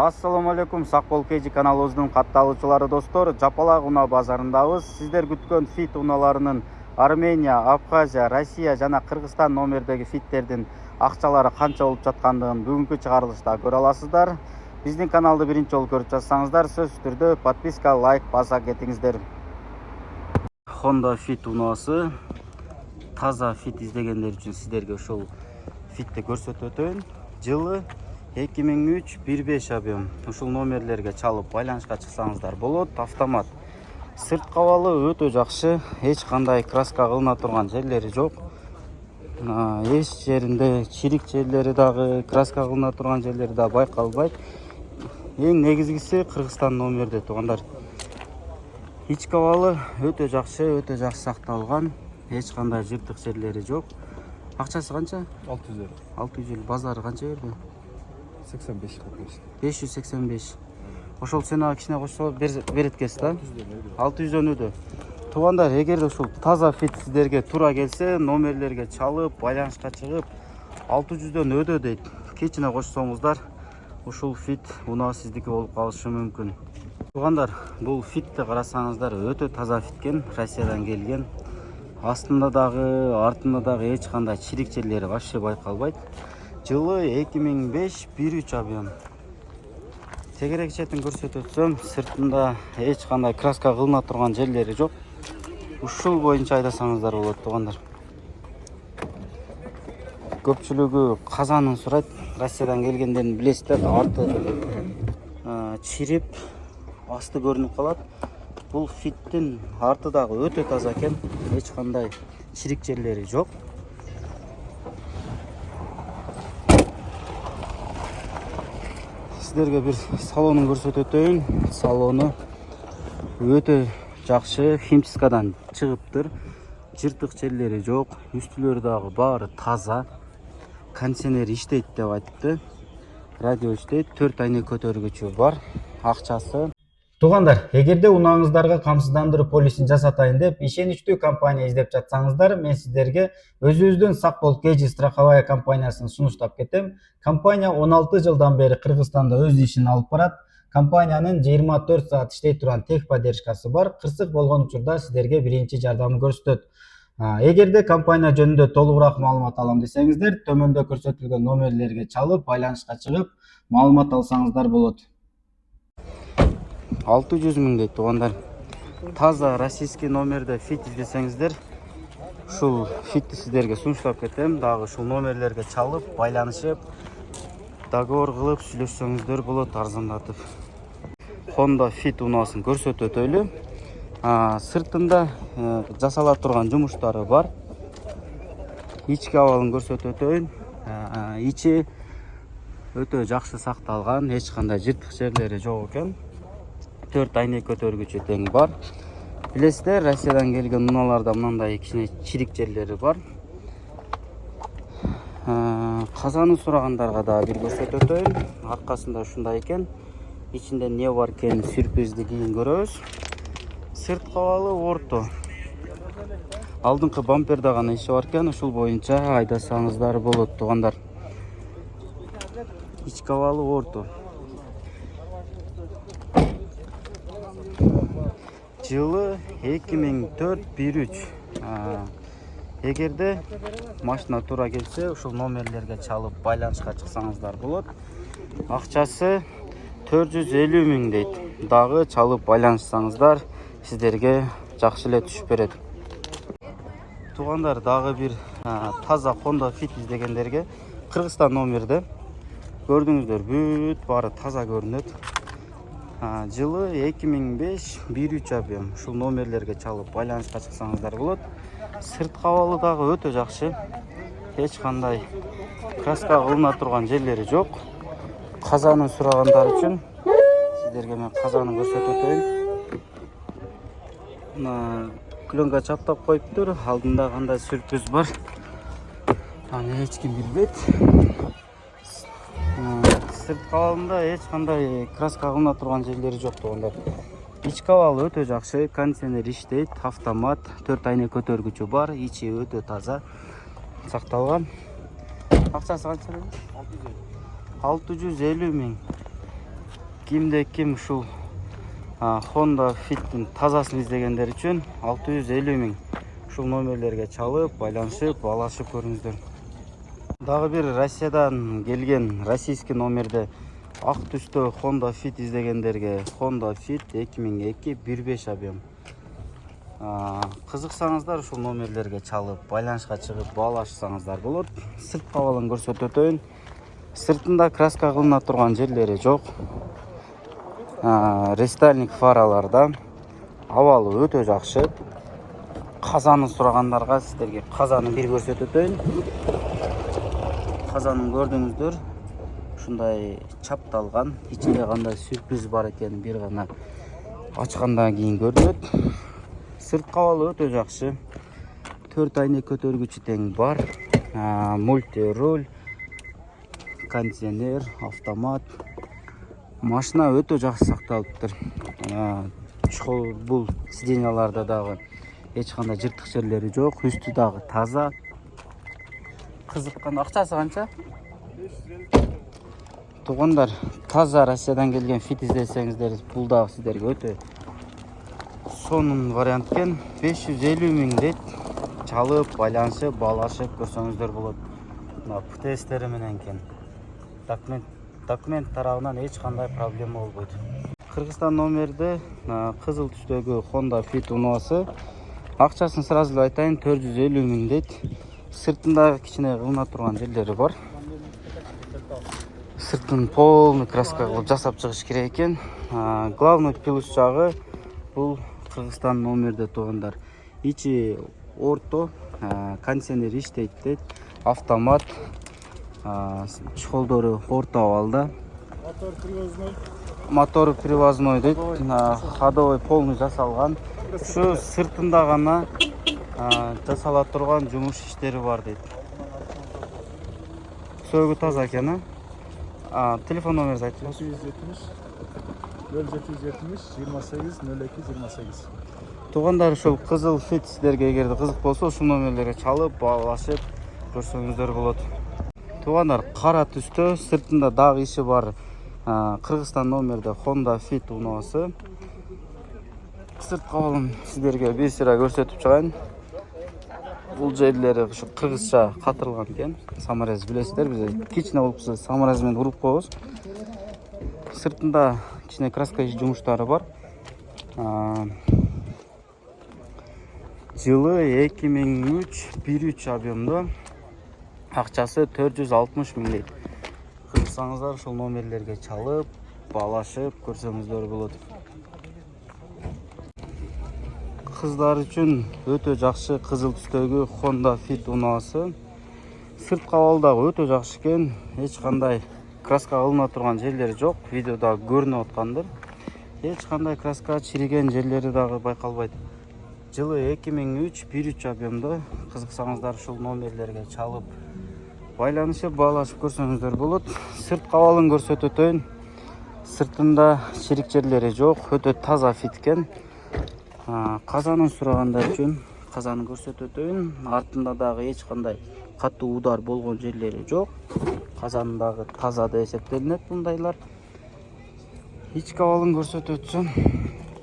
Ассаламу алейкум, Сакбол KG каналыбыздын катталуучулары достор, Жапалак унаа базарындабыз. Сиздер күткөн фит унааларынын Армения, Абхазия, Россия жана Кыргызстан номердеги фиттердин акчалары канча болуп жаткандыгын бүгүнкү чыгарылышта көрө аласыздар. Биздин каналды биринчи жолу көрүп жатсаңыздар, сөзсүз түрдө подписка, лайк баса кетиңиздер. Honda Fit унаасы таза фит издегендер үчүн сиздерге ушул фитти көрсөтүп өтөйүн. Жылы 2003-15 объем. Ушул номерлерге чалып байланышка чыксаңыздар болот. Автомат. Сырт кабалы өтө жакшы. Эч кандай краска кылына турган жерлери жок. Эч жеринде чирик жерлери дагы, краска кылына турган жерлери да байкалбайт. Эң негизгиси Кыргызстан номерде туугандар. Ич кабалы өтө жакшы сакталган. Эч кандай жыртык жерлери жок. Акчасы канча? 600 euro. 600 euro. Базары канча жерде? 85 копейка. 585. Ошол сена кичине кошсо берет экенсиз да? 600 өдө. Туугандар, эгерде ушул таза фит сиздерге туура келсе, номерлерге чалып, байланышка чыгып 600 өдө дейт. Кичине кошсоңуздар, ушул фит унаа сиздики болуп калышы мүмкүн. Туугандар, бул фитти карасаңыздар өтө таза фиткен, Россиядан келген. Астында дагы, артында дагы эч кандай чирик жерлери вообще байкалбайт. Жылы 2005-13 объем. Тегерек четин көрсөтүп өтсөм, сыртында эч кандай краска кылына турган жерлери жок. Ушул боюнча айдасаңыздар болот, туугандар. Көпчүлүгү казанын сурайт. Россиядан келгендерин билесиздер, арты чирип, асты көрүнүп калат. Бул фиттин арты дагы өтө таза экен, эч кандай чирик жерлери жок. Сиздерге бир салонун көрсөтүп өтөйүн. Салону өтө жакшы, химчискадан чыгыптыр. Жыртык жерлери жок, үстүлөрү дагы баары таза. Кондиционер иштейт деп айтыпты. Радио иштейт, 4 айнек көтөргүчү бар. Акчасы. Туугандар, эгерде унааңыздарга камсыздандыруу полисин жасатайын деп ишеничтүү компания издеп жатсаңыздар, мен сиздерге өзүбүздүн Сакбол KG страховая компаниясын сунуштап кетем. Компания 16 жылдан бери Кыргызстанда өз ишин алып барат. Компаниянын 24 саат иштей турган техподдержкасы бар. Кырсык болгон учурда сиздерге биринчи жардамын көрсөтөт. Эгерде компания жөнүндө толугураак маалымат алам десеңиздер, төмөндө көрсөтүлгөн номерлерге чалып, байланышка чыгып, маалымат алсаңыздар болот. 600 000 дейт, туугандар. Таза российский номерде фит издесеңиздер, ушул фитти сиздерге сунуштап кетем. Дагы ушул номерлерге чалып, байланышып, договор кылып сүйлөшсөңүздөр болот арзандатып. Honda Fit унаасын көрсөтүп өтөйлү. Сыртында жасала турган жумуштары бар. Ички абалын көрсөтүп өтөйүн. Ичи өтө жакшы сакталган, эч кандай жыртык жерлери жок экен. 4 айнек көтөргүчү тең бар. Билесиздер, Россиядан келген унааларда мындай кичине чирик жерлери бар. Казаны сурагандарга да бир көрсөтүп өтөйүн. Аркасында ушундай экен. Ичинде эмне бар экенин сюрпризди кийин көрөбүз. Сырт кабалы орто. Алдыңкы бамперде гана иши бар экен, ушул боюнча айдасаңыздар болот, туугандар. Ич кабалы орто. Жылы 2004-13. Эгерде машина туура келсе, ушул номерлерге чалып байланышка чыксаңыздар болот. Акчасы 450 000 дейт. Дагы чалып байланышсаңыздар, сиздерге жакшы эле түшүп берет. Туугандар, дагы бир таза Honda Fit издегендерге Кыргызстан номерде көрдүңүздөр, бүт баары таза көрүнөт. Жылы 2005-13 объем. Ушул номерлерге чалып байланышка чыксаңыздар болот. Сырт кабалы дагы өтө жакшы. Эч кандай краска кылына турган жерлери жок. Казанын сурагандар үчүн сиздерге мен казанын көрсөтүп өтөйүн. Клёнка чаптап коюптур. Алдында кандай сюрприз бар, аны эч ким билбейт. Сырт кабалында эч кандай краска кылына турган жерлери жок, туугандар. Ич кабалы өтө жакшы, кондиционер иштейт, автомат, 4 айнек көтөргүчү бар, ичи өтө таза сакталган. Акчасы канча? 650 000. кимде-ким ушул Honda Fit'in тазасын издегендер үчүн 650 миң ушул номерлерге чалып, байланышып, алышып көрүңүздөр. Дагы бир Россиядан келген российский номерде ак түстө Honda Fit издегендерге Honda Fit 2002 1.5 объем. Кызыксаңыздар ушул номерлерге чалып, байланышка чыгып, баалашсаңыздар болот. Сырт кабалын көрсөтүп өтөйүн. Сыртында краска кылына турган жерлери жок. Рестайлинг фараларда абалы өтө жакшы. Казаны сурагандарга сиздерге казаны бир көрсөтүп өтөйүн. Казанын көрдүңүздөр. Ушундай чапталган, ичинде кандай сюрприз бар экенин бир гана ачкандан кийин көрүнөт. Сырт кабалы өтө жакшы. 4 айнек көтөргүчү тең бар. Мульти руль, кондиционер, автомат. Машина өтө жакшы сакталыптыр. Чухол бул сиденьяларда дагы эч кандай жыртык жерлери жок. Үстү дагы таза. Кызыккан акчасы канча? 550. Тугандар, таза Россиядан келген Fit издесеңиздер, бул дагы сиздерге өтө сонун вариант экен. 550 миң дейт. Чалып, байланышып, баалашып көрсөңүздөр болот. Мына ПТСтери менен экен. Документ тарабынан эч кандай проблема болбойт. Кыргызстан номерде кызыл түстөгү Honda Fit унаасы. Акчасын сразу эле айтайын, 450 миң дейт. Сыртында кичине кылына турган жерлери бар. Сыртын полный краска кылып жасап чыгыш керек экен. Главный плюс жагы бул Кыргызстан номерде тугандар. Ичи орто, кондиционер иштейт дейт. Автомат, чухолдору орто абалда. Мотор привозной дейт. Ходовой полный жасалган. Ушу сыртында гана жасала турган жумуш иштери бар дейт. Сөөгү таза экен. Телефон номерди айтыңыз. 770 28 02 28. Тугандар, ушул кызыл Fit сиздерге эгерде кызык болсо, ушул номерлерге чалып, баалашып көрсөңүздөр болот. Тугандар, кара түстө, сыртында дагы иши бар Кыргызстан номерде Honda Fit унаасы. Сырт кабалын сиздерге бир сыра көрсөтүп чыгайын. Бул жерлери ушу кыргызча катырылган экен. Саморез билесиздер, биз кичине болупса саморез менен уруп коебуз. Сыртында кичине краска жумуштары бар. Жылы 2003 1.3 объемдо. Акчасы 460 миң дейт. Кызыксаңыздар ушул номерлерге чалып, баалашып көрсөңүздөр болот. Кыздар үчүн өтө жакшы кызыл түстөгү Honda Fit унаасы. Сырт кабалы дагы өтө жакшы экен. Эч кандай краска кылына турган жерлери жок. Видеода көрүнүп аткандыр. Эч кандай краска чириген жерлери дагы байкалбайт. Жылы 2003 1.3 объемдо. Кызыксаңыздар ушул номерлерге чалып, байланышып, баалашып көрсөңүздөр болот. Сырт кабалын көрсөтүп өтөйүн. Сыртында чирик жерлери жок, өтө таза Fit экен. Казанын сурагандар үчүн казанын көрсөтүп өтөйүн. Артында дагы эч кандай катуу удар болгон жерлери жок. Казандагы таза деп эсептелинет мындайлар. Ички абалын көрсөтүп өтсөм,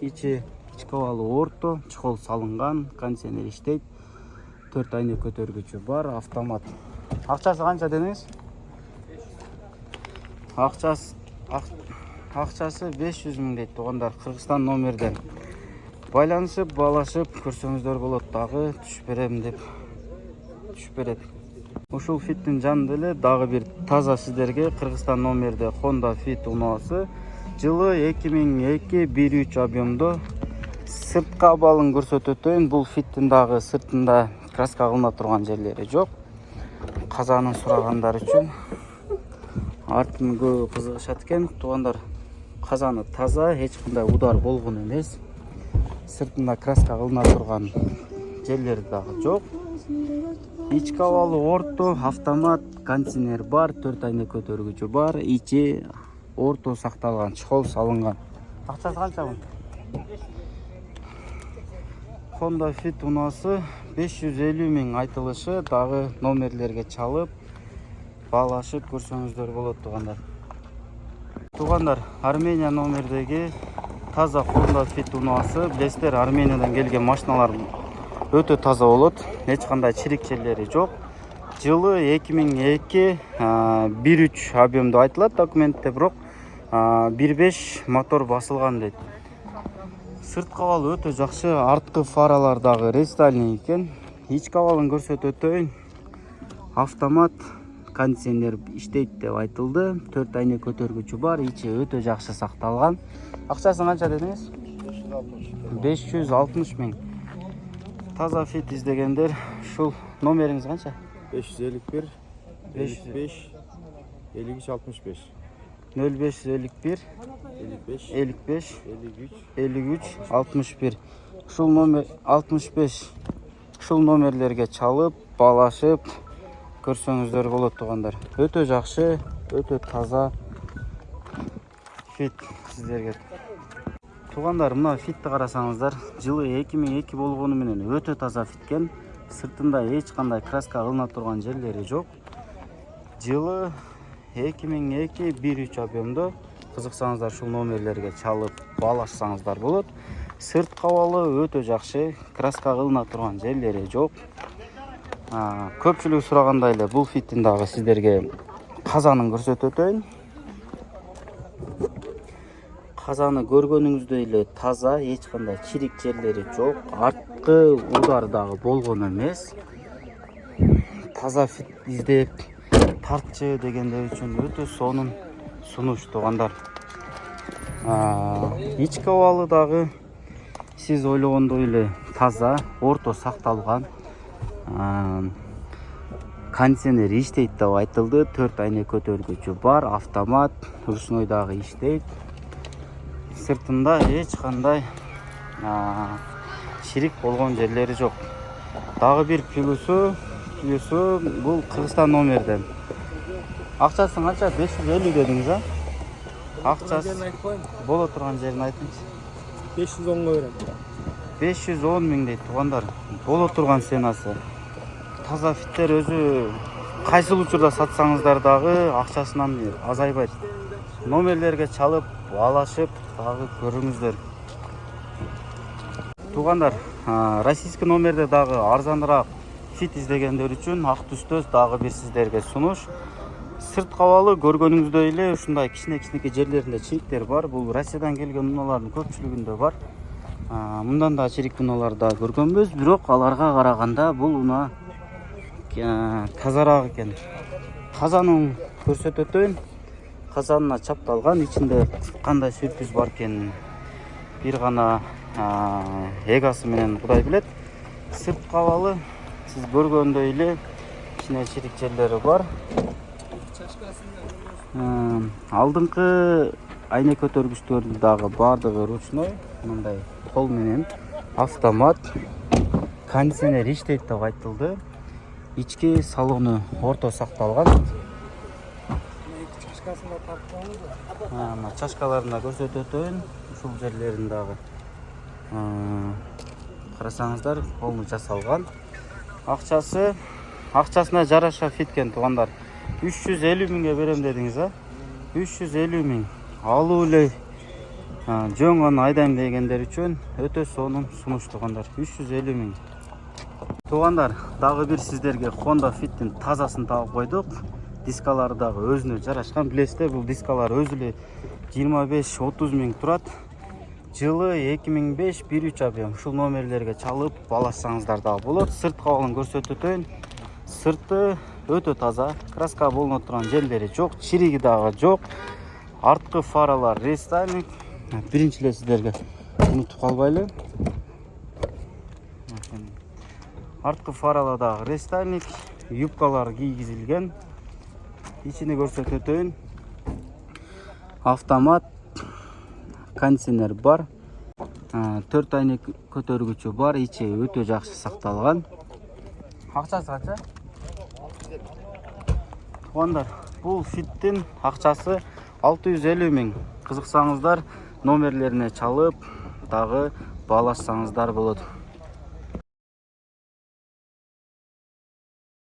ички абалы орто, чухол салынган, кондиционер иштейт. 4 айнек көтөргүчү бар, автомат. Акчасы канча дедиңиз? Акчасы 500 миң дейт тугандар, Кыргызстан номерден. Байланышып, баалашып көрсөңүздөр болот. Дагы түшүп берем деп түшүп берет. Ушул Fit'ин жанында эле дагы бир таза сиздерге Кыргызстан номерде Honda Fit унаасы. Жылы 2002 1.3 объемдо. Сырт кабалын көрсөтүп өтөйүн. Бул Fit'ин дагы сыртында краска кылына турган жерлери жок. Казанын сурагандар үчүн артын көбү кызыгышат экен. Тугандар, казаны таза, эч кандай удар болгон эмес. Сыртында краска кылына турган жерлери дагы жок. Ички абалы орто, автомат, кондиционер бар, 4 айнек көтөргүчү бар, ичи орто сакталган, чехол салынган. Акчасы канча бул? Honda Fit унаасы 550 миң айтылышы, дагы номерлерге чалып, баалашып көрсөңүздөр болот тугандар. Туугандар, Армения номердеги таза Honda Fit унаасы. Билесиздер, Армениядан келген машиналар өтө таза болот. Эч кандай чирикчелери жок. Жылы 2002 1.3 объемду айтылат документте, бирок 1.5 мотор басылган дейт. Сырт кабалы өтө жакшы, арткы фаралар дагы рестайлинг экен. Ич кабалын көрсөтөт өтөйүн. Автомат, кондиционер иштейт деп айтылды. 4 айнек көтөргүчү бар, ичи өтө жакшы сакталган. Акчасы канча дедиңиз? 560 000. Таза Fit издегендер, ушул номериңиз канча? 551 55 53 65 0551 55 55 53 53 61. Ушул номер 65. Ушул номерлерге чалып, балашып көрсөңүздөр болот туугандар. Өтө жакшы, өтө таза Fit сиздерге. Туугандар, мына Fitти карасаңыздар, жылы 2002 болгону менен өтө таза Fitкен. Сыртында эч кандай краска кылына турган жерлери жок. Жылы 2002 1.3 объемдо. Кызыксаңыздар, ушул номерлерге чалып, балашсаңыздар болот. Сырт кабалы өтө жакшы, краска кылына турган жерлери жок. Көпчүлүк сурагандай эле бул Fittин дагы сиздерге казанын көрсөтөт өтөйүн. Казаны көргөнүңүздөй эле таза, эч кандай чирик жерлери жок. Арткы удар дагы болгон эмес. Таза Fit издеп тартчы дегендер үчүн өтө сонун сунуш туугандар. Ички кабалы дагы сиз ойлогондой эле таза, орто сакталган. Кондиционер иштейт деп айтылды. 4 айнек көтөргүчү бар, автомат, ручной дагы иштейт. Сыртында эч кандай чирик болгон жерлери жок. Дагы бир плюсу бул Кыргызстан номерден. Акчасы канча? 550 дедиңиз, а? Акчасы боло турган жерин айтыңыз. 510 берем. 510 000 дейт туугандар. Боло турган ценасы. Таза Fittер өзү кайсыл учурда сатсаңыздар дагы акчасынан азайбайт. Номерлерге чалып, балашып дагы көрүңүздөр. Туугандар, российский номерде дагы арзаныраак Fit издегендер үчүн ак түстө дагы бир сиздерге сунуш. Сырт кабалы көргөнүңүздөй эле ушундай кичине жерлеринде чириктер бар. Бул Россиядан келген унаалардын көпчүлүгүндө бар. Мындан да чирик унаалар да көргөнбүз, бирок аларга караганда бул уна тазараак экен. Казанын көрсөтөт өтөйүн. Казанына чапталган, ичинде кандай сюрприз бар экенин бир гана эгасы менен Кудай билет. Сырт кабалы сиз көргөндөй эле кичине чирик жерлери бар. Алдыңкы айнек көтөргүчтөрдүн дагы баардыгы ручной, мындай кол менен, автомат, кондиционер иштейт деп айтылды. Ички салону орто сакталган. Чашкаларында көрсөтөт өтөйүн, ушул жерлерин дагы карасаңыздар, колуну жасалган. Акчасына жараша Fitкен туугандар. 350 000 берем дедиңиз, а? 350 000. Алуу эле жөн гана айдайм дегендер үчүн өтө сонун сунуш туугандар. 350 000. Туугандар, дагы бир сиздерге Honda Fit'in тазасын таап койдук. Дискалары дагы өзүнө жарашкан. Билесиздер, бул дискалар өзү эле 25-30 000 турат. Жылы 2005 1.3 объем. Ушул номерлерге чалып, балашсаңыздар дагы болот. Сырт кабалын көрсөтөт өтөйүн. Сырты өтө таза, краска болуна турган жерлери жок, чириги дагы жок. Арткы фаралар рестайлинг. Биринчи эле сиздерге унутуп калбайлы. Арткы фаралар дагы рестайлинг, юбкалар кийгизилген. Ичини көрсөтөт өтөйүн. Автомат, кондиционер бар. 4 айнек көтөргүчү бар, ичи өтө жакшы сакталган. Акчасы канча? Туугандар, бул Fit'in акчасы 650 000. Кызыксаңыздар, номерлерине чалып, дагы балашсаңыздар болот.